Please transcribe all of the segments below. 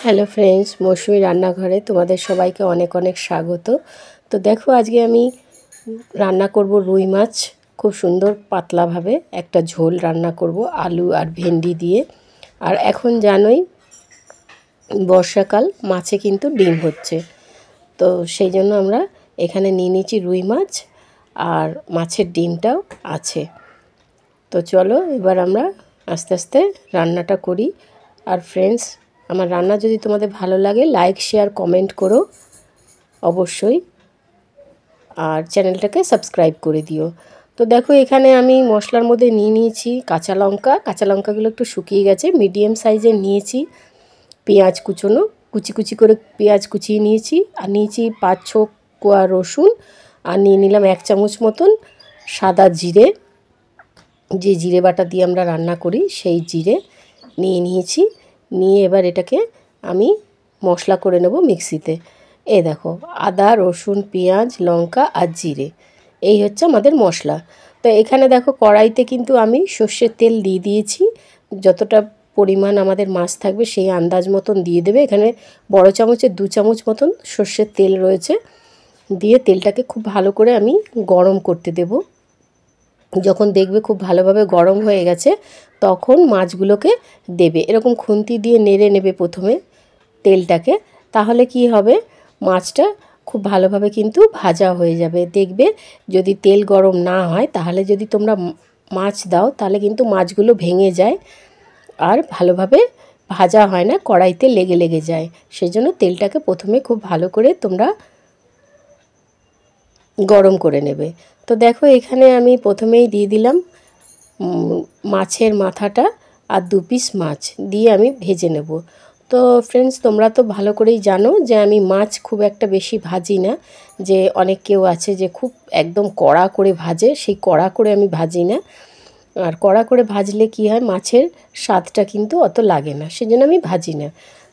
Hello friends, মৌসুমি রান্নাঘরে তোমাদের সবাইকে অনেক অনেক স্বাগত। তো দেখো, আজকে আমি রান্না করব রুই মাছ। খুব সুন্দর পাতলাভাবে একটা ঝোল রান্না করব আলু আর ভেন্ডি দিয়ে। আর এখন জানোই বর্ষাকাল, মাছে কিন্তু ডিম হচ্ছে। তো সেই জন্য আমরা এখানে নিয়ে নিয়েছি রুই মাছ, আর মাছের ডিমটাও আছে। তো চলো এবার আমরা আস্তে আস্তে রান্নাটা করি। আর ফ্রেন্ডস, আমার রান্না যদি তোমাদের ভালো লাগে, লাইক শেয়ার কমেন্ট করো অবশ্যই, আর চ্যানেলটাকে সাবস্ক্রাইব করে দিও। তো দেখো, এখানে আমি মশলার মধ্যে নিয়ে নিয়েছি কাঁচা লঙ্কাগুলো একটু শুকিয়ে গেছে, মিডিয়াম সাইজের নিয়েছি। পেঁয়াজ কুচোনো, কুচি কুচি করে পেঁয়াজ কুচিয়ে নিয়েছি। আর নিয়েছি 5-6 কোয়া রসুন। আর নিয়ে নিলাম 1 চামচ মতন সাদা জিরে, যে জিরে বাটা দিয়ে আমরা রান্না করি সেই জিরে নিয়ে নিয়েছি। নিয়ে এবার এটাকে আমি মশলা করে নেব মিক্সিতে। এই দেখো, আদা রসুন পেঁয়াজ লঙ্কা আর জিরে, এই হচ্ছে আমাদের মশলা। তো এখানে দেখো, কড়াইতে কিন্তু আমি সর্ষের তেল দিয়ে দিয়েছি। যতটা পরিমাণ আমাদের মাছ থাকবে সেই আন্দাজ মতন দিয়ে দেবে। এখানে বড় চামচের 2 চামচ মতন সর্ষের তেল রয়েছে। দিয়ে তেলটাকে খুব ভালো করে আমি গরম করতে দেব। যখন দেখবে খুব ভালোভাবে গরম হয়ে গেছে, তখন মাছগুলোকে দেবে। এরকম খুন্তি দিয়ে নেড়ে নেবে প্রথমে তেলটাকে, তাহলে কি হবে, মাছটা খুব ভালোভাবে কিন্তু ভাজা হয়ে যাবে। দেখবে যদি তেল গরম না হয়, তাহলে যদি তোমরা মাছ দাও, তাহলে কিন্তু মাছগুলো ভেঙে যায় আর ভালোভাবে ভাজা হয় না, কড়াইতে লেগে লেগে যায়। সেই জন্য তেলটাকে প্রথমে খুব ভালো করে তোমরা গরম করে নেবে। তো দেখো, এখানে আমি প্রথমেই দিয়ে দিলাম মাছের মাথাটা আর 2 পিস মাছ দিয়ে আমি ভেজে নেব। তো ফ্রেন্ডস, তোমরা তো ভালো করেই জানো যে আমি মাছ খুব একটা বেশি ভাজি না। যে অনেক কেউ আছে যে খুব একদম কড়া করে ভাজে, সেই কড়া করে আমি ভাজি না। আর কড়া করে ভাজলে কি হয়, মাছের স্বাদটা কিন্তু অত লাগে না, সেজন্য আমি ভাজি না।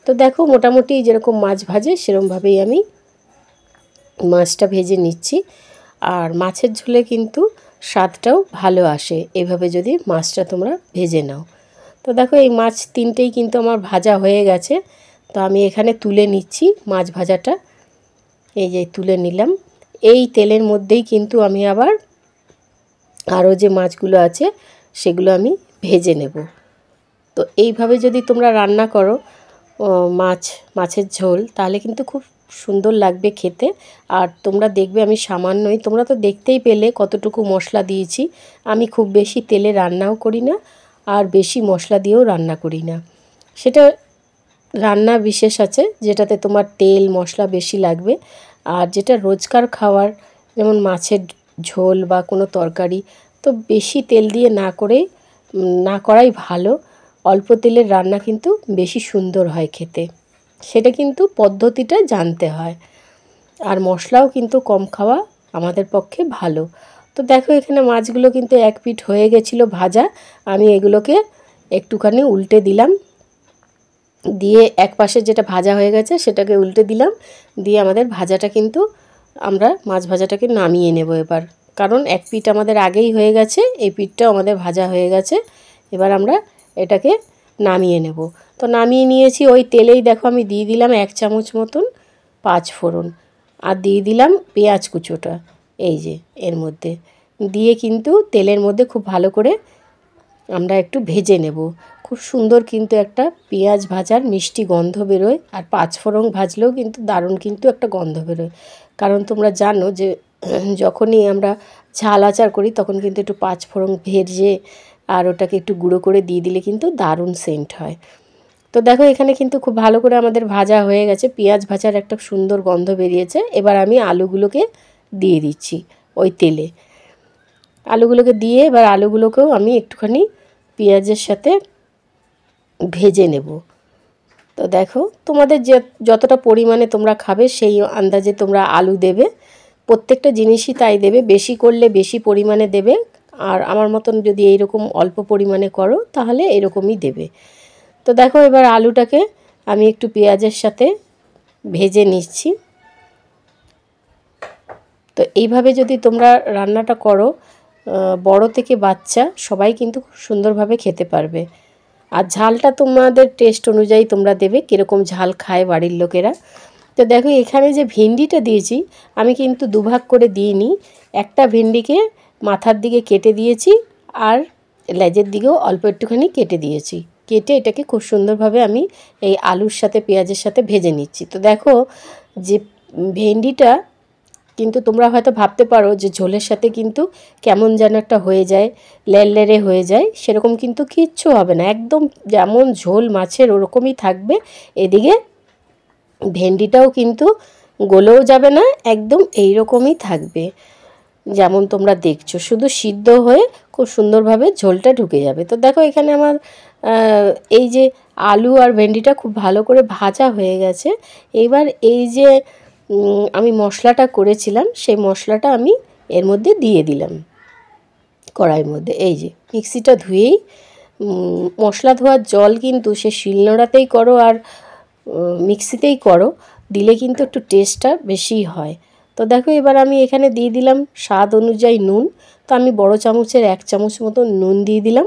তো দেখো, মোটামুটি যেরকম মাছ ভাজে সেরকমভাবেই আমি মাছটা ভেজে নিচ্ছি। আর মাছের ঝোলে কিন্তু স্বাদটাও ভালো আসে এভাবে যদি মাছটা তোমরা ভেজে নাও। তো দেখো, এই মাছ 3টেই কিন্তু আমার ভাজা হয়ে গেছে। তো আমি এখানে তুলে নিচ্ছি মাছ ভাজাটা। এই যে তুলে নিলাম। এই তেলের মধ্যেই কিন্তু আমি আবার আরও যে মাছগুলো আছে সেগুলো আমি ভেজে নেব। তো এইভাবে যদি তোমরা রান্না করো মাছের ঝোল, তাহলে কিন্তু খুব সুন্দর লাগবে খেতে। আর তোমরা দেখবে আমি সামান্যই, তোমরা তো দেখতেই পেলে কতটুকু মশলা দিয়েছি। আমি খুব বেশি তেলে রান্নাও করি না, আর বেশি মশলা দিয়েও রান্না করি না। সেটা রান্না বিশেষ আছে, যেটাতে তোমার তেল মশলা বেশি লাগবে। আর যেটা রোজকার খাওয়ার, যেমন মাছের ঝোল বা কোনো তরকারি, তো বেশি তেল দিয়ে না করাই ভালো। অল্প তেলের রান্না কিন্তু বেশি সুন্দর হয় খেতে। সেটা কিন্তু পদ্ধতিটা জানতে হয়। আর মশলাও কিন্তু কম খাওয়া আমাদের পক্ষে ভালো। তো দেখো, এখানে মাছগুলো কিন্তু 1 পিঠ হয়ে গেছিলো ভাজা। আমি এগুলোকে একটুখানি উল্টে দিলাম, দিয়ে এক পাশে যেটা ভাজা হয়ে গেছে সেটাকে উল্টে দিলাম। দিয়ে আমাদের ভাজাটা কিন্তু আমরা মাছ ভাজাটাকে নামিয়ে নেব এবার। কারণ 1 পিঠ আমাদের আগেই হয়ে গেছে, এই পিঠটাও আমাদের ভাজা হয়ে গেছে। এবার আমরা এটাকে নামিয়ে নেব। তো নামিয়ে নিয়েছি। ওই তেলেই দেখো আমি দিয়ে দিলাম 1 চামচ মতন 5 ফোড়ন, আর দিয়ে দিলাম পেঁয়াজ কুচোটা। এই যে এর মধ্যে দিয়ে কিন্তু তেলের মধ্যে খুব ভালো করে আমরা একটু ভেজে নেব। খুব সুন্দর কিন্তু একটা পেঁয়াজ ভাজার মিষ্টি গন্ধ বেরোয়। আর 5 ফোড়ন ভাজলেও কিন্তু দারুণ কিন্তু একটা গন্ধ বেরোয়। কারণ তোমরা জানো যে যখনই আমরা ঝাল আচার করি, তখন কিন্তু একটু 5 ফোড়ন ভেজে আর ওটাকে একটু গুঁড়ো করে দিয়ে দিলে কিন্তু দারুণ সেন্ট হয়। তো দেখো, এখানে কিন্তু খুব ভালো করে আমাদের ভাজা হয়ে গেছে, পেঁয়াজ ভাজার একটা সুন্দর গন্ধ বেরিয়েছে। এবার আমি আলুগুলোকে দিয়ে দিচ্ছি ওই তেলে। আলুগুলোকে দিয়ে এবার আলুগুলোকেও আমি একটুখানি পেঁয়াজের সাথে ভেজে নেব। তো দেখো, তোমাদের যতটা পরিমাণে তোমরা খাবে সেই আন্দাজে তোমরা আলু দেবে। প্রত্যেকটা জিনিসই তাই দেবে, বেশি করলে বেশি পরিমাণে দেবে। আর আমার মতন যদি এইরকম অল্প পরিমাণে করো, তাহলে এরকমই দেবে। তো দেখো, এবার আলুটাকে আমি একটু পেঁয়াজের সাথে ভেজে নিচ্ছি। তো এইভাবে যদি তোমরা রান্নাটা করো, বড় থেকে বাচ্চা সবাই কিন্তু খুব সুন্দরভাবে খেতে পারবে। আর ঝালটা তোমাদের টেস্ট অনুযায়ী তোমরা দেবে, কীরকম ঝাল খায় বাড়ির লোকেরা। তো দেখো এখানে যে ভেন্ডিটা দিয়েছি আমি কিন্তু দুভাগ করে দিইনি, একটা ভেন্ডিকে মাথার দিকে কেটে দিয়েছি আর লেজের দিকেও অল্প একটুখানি কেটে দিয়েছি। কেটে এটাকে খুব সুন্দরভাবে আমি এই আলুর সাথে পেঁয়াজের সাথে ভেজে নিচ্ছি। তো দেখো যে ভেন্ডিটা কিন্তু তোমরা হয়তো ভাবতে পারো যে ঝোলের সাথে কিন্তু কেমন যেন একটা হয়ে যায়, লেরলেরে হয়ে যায়, সেরকম কিন্তু কিচ্ছু হবে না, একদম যেমন ঝোল মাছের ওরকমই থাকবে। এদিকে ভেন্ডিটাও কিন্তু গলেও যাবে না, একদম এই রকমই থাকবে যেমন তোমরা দেখছো, শুধু সিদ্ধ হয়ে খুব সুন্দরভাবে ঝোলটা ঢুকে যাবে। তো দেখো এখানে আমার এই যে আলু আর ভেন্ডিটা খুব ভালো করে ভাজা হয়ে গেছে। এবার এই যে আমি মশলাটা করেছিলাম সেই মশলাটা আমি এর মধ্যে দিয়ে দিলাম কড়াইয়ের মধ্যে। এই যে মিক্সিটা ধুয়েই মশলা ধোয়ার জল কিন্তু সে শিলনোড়াতেই করো আর মিক্সিতেই করো, দিলে কিন্তু একটু টেস্টটা বেশি হয়। তো দেখো এবার আমি এখানে দিয়ে দিলাম স্বাদ অনুযায়ী নুন। তো আমি বড় চামচের 1 চামচ মতো নুন দিয়ে দিলাম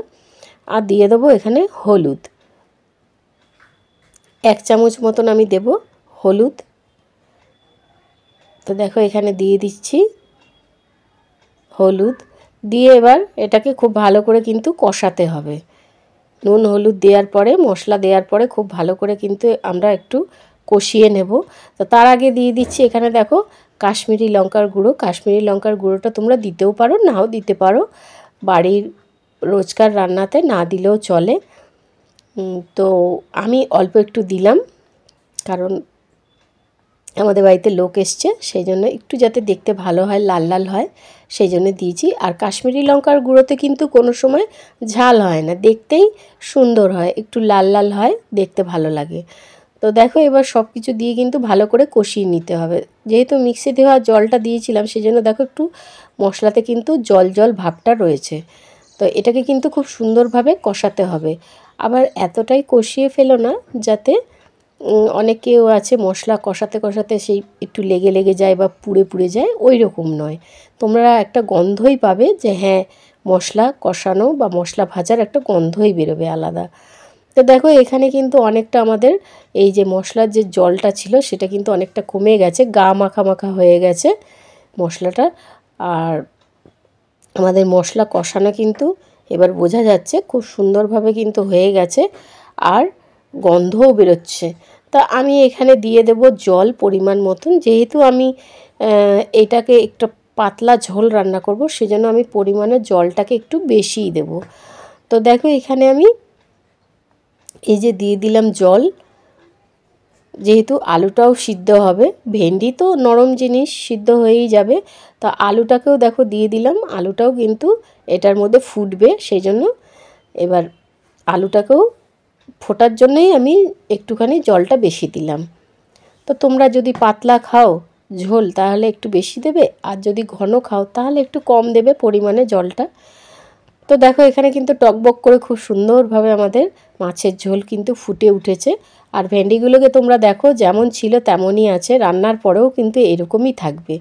আর দিয়ে দেবো এখানে হলুদ 1 চামচ মতন আমি দেব হলুদ। তো দেখো এখানে দিয়ে দিচ্ছি হলুদ, দিয়ে এবার এটাকে খুব ভালো করে কিন্তু কষাতে হবে। নুন হলুদ দেওয়ার পরে, মশলা দেওয়ার পরে খুব ভালো করে কিন্তু আমরা একটু কষিয়ে নেব। তো তার আগে দিয়ে দিচ্ছি এখানে দেখো কাশ্মীরি লঙ্কার গুঁড়ো। কাশ্মীরি লঙ্কার গুঁড়োটা তোমরা দিতেও পারো, নাও দিতে পারো, বাড়ির রোজকার রান্নাতে না দিলেও চলে। তো আমি অল্প একটু দিলাম, কারণ আমাদের বাড়িতে লোক এসছে, সেই জন্য একটু যাতে দেখতে ভালো হয়, লাল লাল হয়, সেই জন্য দিয়েছি। আর কাশ্মীরি লঙ্কার গুঁড়োতে কিন্তু কোনো সময় ঝাল হয় না, দেখতেই সুন্দর হয়, একটু লাল লাল হয়, দেখতে ভালো লাগে। তো দেখো এবার সব কিছু দিয়ে কিন্তু ভালো করে কষিয়ে নিতে হবে। যেহেতু মিক্সি দেওয়া জলটা দিয়েছিলাম সেই জন্য দেখো একটু মশলাতে কিন্তু জল জল ভাবটা রয়েছে। তো এটাকে কিন্তু খুব সুন্দরভাবে কষাতে হবে। আবার এতটাই কষিয়ে ফেলো না যাতে অনেকেও আছে মশলা কষাতে কষাতে সেই একটু লেগে লেগে যায় বা পুড়ে পুড়ে যায়, ওই রকম নয়। তোমরা একটা গন্ধই পাবে যে হ্যাঁ মশলা কষানো বা মশলা ভাজার একটা গন্ধই বেরোবে আলাদা। তো দেখো এখানে কিন্তু অনেকটা আমাদের এই যে মশলার যে জলটা ছিল সেটা কিন্তু অনেকটা কমে গেছে, গা মাখা মাখা হয়ে গেছে মশলাটা। আর আমাদের মশলা কষানো কিন্তু এবার বোঝা যাচ্ছে খুব সুন্দরভাবে কিন্তু হয়ে গেছে আর গন্ধও বেরোচ্ছে। তা আমি এখানে দিয়ে দেব জল পরিমাণ মতন, যেহেতু আমি এটাকে একটু পাতলা ঝোল রান্না করব সেজন্য আমি পরিমাণে জলটাকে একটু বেশিই দেব। তো দেখো এখানে আমি এই যে দিয়ে দিলাম জল, যেহেতু আলুটাও সিদ্ধ হবে, ভেন্ডি তো নরম জিনিস সিদ্ধ হয়েই যাবে, তো আলুটাকেও দেখো দিয়ে দিলাম, আলুটাও কিন্তু এটার মধ্যে ফুটবে, সেই জন্য এবার আলুটাকেও ফোটার জন্যই আমি একটুখানি জলটা বেশি দিলাম। তো তোমরা যদি পাতলা খাও ঝোল তাহলে একটু বেশি দেবে, আর যদি ঘন খাও তাহলে একটু কম দেবে পরিমাণে জলটা। তো দেখো এখানে কিন্তু টকবক করে খুব সুন্দরভাবে আমাদের মাছের ঝোল কিন্তু ফুটে উঠেছে। আর ভেন্ডিগুলোকে তোমরা দেখো যেমন ছিল তেমনই আছে, রান্নার পরেও কিন্তু এরকমই থাকবে।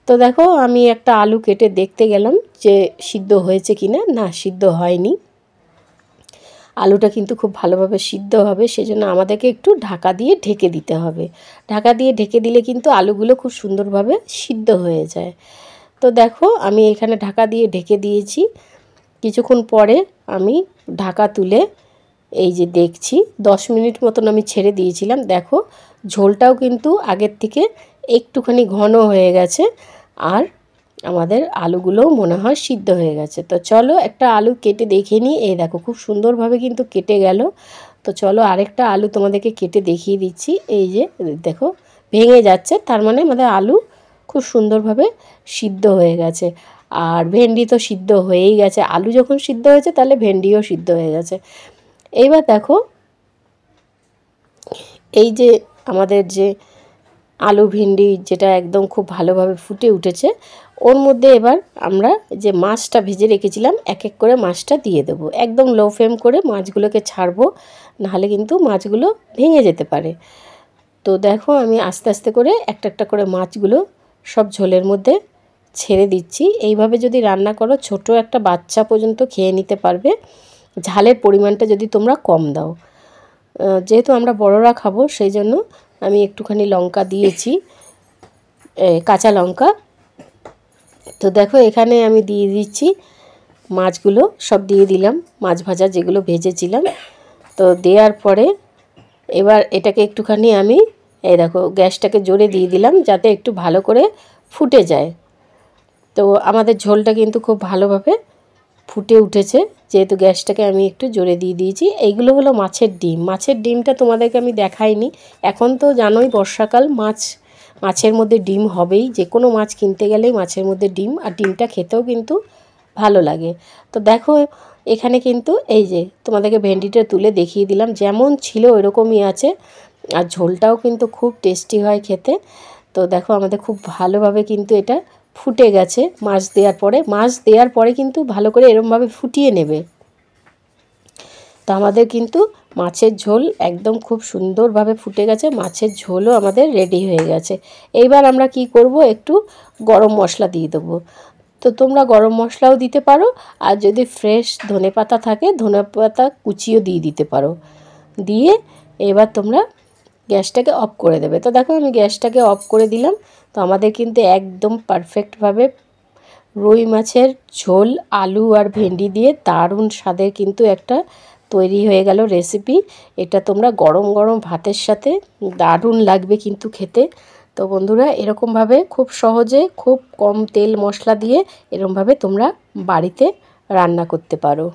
তো দেখো আমি একটা আলু কেটে দেখতে গেলাম যে সিদ্ধ হয়েছে কিনা, না সিদ্ধ হয়নি। আলুটা কিন্তু খুব ভালোভাবে সিদ্ধ হবে, সেজন্য আমাদেরকে একটু ঢাকা দিয়ে ঢেকে দিতে হবে। ঢাকা দিয়ে ঢেকে দিলে কিন্তু আলুগুলো খুব সুন্দরভাবে সিদ্ধ হয়ে যায়। তো দেখো আমি এখানে ঢাকা দিয়ে ঢেকে দিয়েছি। কিছুক্ষণ পরে আমি ঢাকা তুলে এই যে দেখছি 10 মিনিট মতন আমি ছেড়ে দিয়েছিলাম। দেখো ঝোলটাও কিন্তু আগের থেকে একটুখানি ঘন হয়ে গেছে আর আমাদের আলুগুলোও মনে হয় সিদ্ধ হয়ে গেছে। তো চলো একটা আলু কেটে দেখে নিই। এই দেখো খুব সুন্দরভাবে কিন্তু কেটে গেল। তো চলো আরেকটা আলু তোমাদেরকে কেটে দেখিয়ে দিচ্ছি। এই যে দেখো ভেঙে যাচ্ছে, তার মানে আমাদের আলু খুব সুন্দরভাবে সিদ্ধ হয়ে গেছে। আর ভেন্ডি তো সিদ্ধ হয়েই গেছে, আলু যখন সিদ্ধ হয়েছে তাহলে ভেন্ডিও সিদ্ধ হয়ে গেছে। এইবার দেখো এই যে আমাদের যে আলু ভেন্ডি যেটা একদম খুব ভালোভাবে ফুটে উঠেছে, ওর মধ্যে এবার আমরা যে মাছটা ভেজে রেখেছিলাম এক এক করে মাছটা দিয়ে দেবো। একদম লো ফ্লেম করে মাছগুলোকে ছাড়বো, নাহলে কিন্তু মাছগুলো ভেঙে যেতে পারে। তো দেখো আমি আস্তে আস্তে করে একটা একটা করে মাছগুলো সব ঝোলের মধ্যে ছেড়ে দিচ্ছি। এইভাবে যদি রান্না করো ছোট একটা বাচ্চা পর্যন্ত খেয়ে নিতে পারবে, ঝালের পরিমাণটা যদি তোমরা কম দাও। যেহেতু আমরা বড়রা খাবো সেই জন্য আমি একটুখানি লঙ্কা দিয়েছি, কাঁচা লঙ্কা। তো দেখো এখানে আমি দিয়ে দিচ্ছি মাছগুলো, সব দিয়ে দিলাম, মাছ ভাজা যেগুলো ভেজেছিলাম। তো দেওয়ার পরে এবার এটাকে একটুখানি আমি এই দেখো গ্যাসটাকে জোরে দিয়ে দিলাম যাতে একটু ভালো করে ফুটে যায়। তো আমাদের ঝোলটা কিন্তু খুব ভালোভাবে ফুটে উঠেছে, যেহেতু গ্যাসটাকে আমি একটু জোরে দিয়ে দিয়েছি। এইগুলো হলো মাছের ডিম। মাছের ডিমটা তোমাদেরকে আমি দেখাইনি। এখন তো জানোই বর্ষাকাল, মাছের মধ্যে ডিম হবেই, যে কোনো মাছ কিনতে গেলেই মাছের মধ্যে ডিম, আর ডিমটা খেতেও কিন্তু ভালো লাগে। তো দেখো এখানে কিন্তু এই যে তোমাদেরকে ভেন্ডিটা তুলে দেখিয়ে দিলাম, যেমন ছিল ওইরকমই আছে, আর ঝোলটাও কিন্তু খুব টেস্টি হয় খেতে। তো দেখো আমাদের খুব ভালোভাবে কিন্তু এটা ফুটে গেছে। মাছ দেওয়ার পরে কিন্তু ভালো করে এরমভাবে ফুটিয়ে নেবে। তো আমাদের কিন্তু মাছের ঝোল একদম খুব সুন্দরভাবে ফুটে গেছে, মাছের ঝোলও আমাদের রেডি হয়ে গেছে। এইবার আমরা কি করব, একটু গরম মশলা দিয়ে দেবো। তো তোমরা গরম মশলাও দিতে পারো, আর যদি ফ্রেশ ধনেপাতা থাকে ধনেপাতা কুচিও দিয়ে দিতে পারো। দিয়ে এবার তোমরা গ্যাসটাকে অফ করে দেবে। তো দেখো আমি গ্যাসটাকে অফ করে দিলাম। তো আমাদের কিন্তু একদম পারফেক্টভাবে রুই মাছের ঝোল আলু আর ভেন্ডি দিয়ে দারুণ স্বাদের কিন্তু একটা তৈরি হয়ে গেল রেসিপি। এটা তোমরা গরম গরম ভাতের সাথে দারুণ লাগবে কিন্তু খেতে। তো বন্ধুরা এরকমভাবে খুব সহজে খুব কম তেল মশলা দিয়ে এরকমভাবে তোমরা বাড়িতে রান্না করতে পারো।